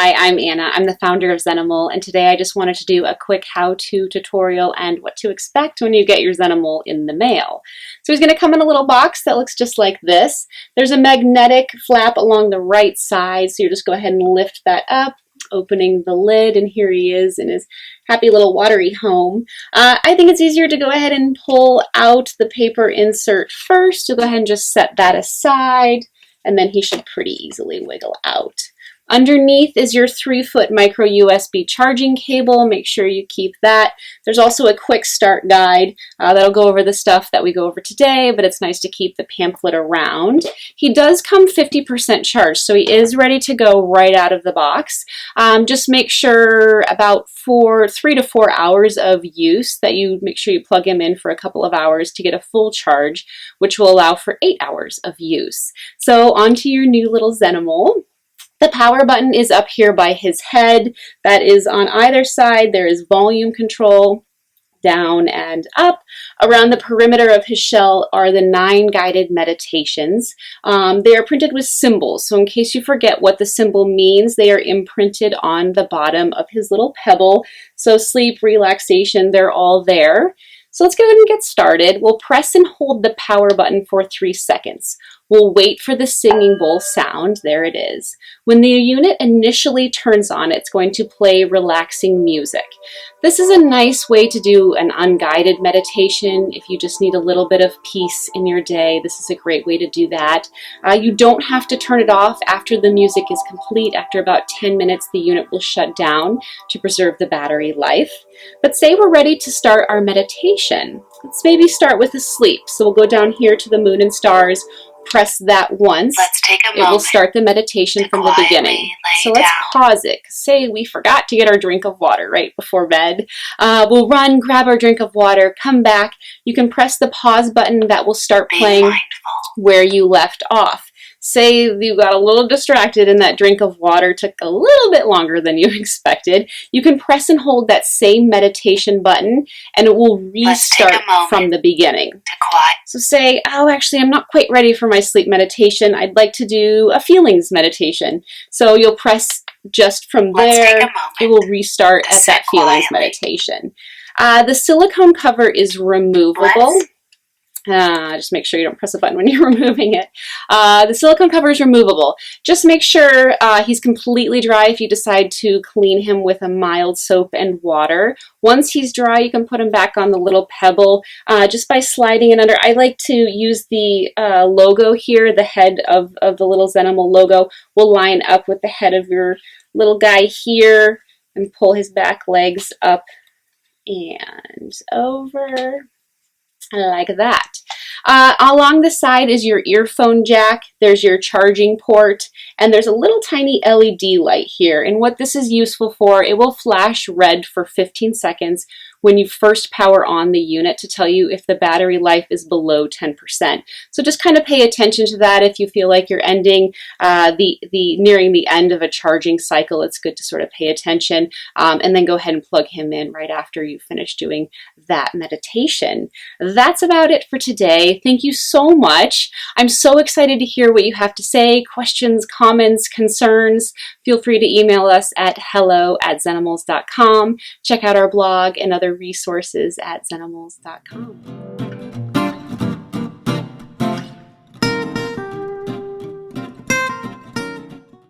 Hi, I'm Anna. I'm the founder of Zenimal, and today I just wanted to do a quick how-to tutorial and what to expect when you get your Zenimal in the mail. So he's going to come in a little box that looks just like this. There's a magnetic flap along the right side, so you just go ahead and lift that up, opening the lid, and here he is in his happy little watery home. I think it's easier to go ahead and pull out the paper insert first. You'll go ahead and just set that aside, and then he should pretty easily wiggle out. Underneath is your 3-foot micro USB charging cable. Make sure you keep that. There's also a quick start guide that'll go over the stuff that we go over today, but it's nice to keep the pamphlet around. He does come 50% charged, so he is ready to go right out of the box. Just make sure about 3 to 4 hours of use that you make sure you plug him in for a couple of hours to get a full charge, which will allow for 8 hours of use. So onto your new little Zenimal. The power button is up here by his head. That is on either side. There is volume control, down and up. Around the perimeter of his shell are the 9 guided meditations. They are printed with symbols, so in case you forget what the symbol means, they are imprinted on the bottom of his little pebble. So sleep, relaxation, they're all there. So let's go ahead and get started. We'll press and hold the power button for 3 seconds. We'll wait for the singing bowl sound. There it is. When the unit initially turns on, it's going to play relaxing music. This is a nice way to do an unguided meditation. If you just need a little bit of peace in your day, this is a great way to do that. You don't have to turn it off after the music is complete. After about 10 minutes, the unit will shut down to preserve the battery life. But say we're ready to start our meditation. Let's maybe start with a sleep. So we'll go down here to the moon and stars. Press that once. Let's take a moment. It will start the meditation from the beginning. So let's pause it. Say we forgot to get our drink of water right before bed. We'll run, grab our drink of water, come back. You can press the pause button that will start playing where you left off. Say you got a little distracted and that drink of water took a little bit longer than you expected. You can press and hold that same meditation button and it will restart from the beginning. So say, oh, actually, I'm not quite ready for my sleep meditation. I'd like to do a feelings meditation. So you'll press just from there. It will restart at that feelings meditation. The silicone cover is removable. Just make sure you don't press a button when you're removing it. The silicone cover is removable. Just make sure he's completely dry if you decide to clean him with a mild soap and water. Once he's dry, you can put him back on the little pebble just by sliding it under. I like to use the logo here. The head of the little Zenimal logo will line up with the head of your little guy here, and pull his back legs up and over. Like that. Along the side is your earphone jack, there's your charging port, and there's a little tiny LED light here. And what this is useful for, it will flash red for 15 seconds when you first power on the unit to tell you if the battery life is below 10%. So just kind of pay attention to that if you feel like you're ending nearing the end of a charging cycle. It's good to sort of pay attention and then go ahead and plug him in right after you finish doing that meditation. That's about it for today. Thank you so much. I'm so excited to hear what you have to say, questions, comments, concerns. Feel free to email us at hello@zenimals.com. Check out our blog and other resources at zenimals.com.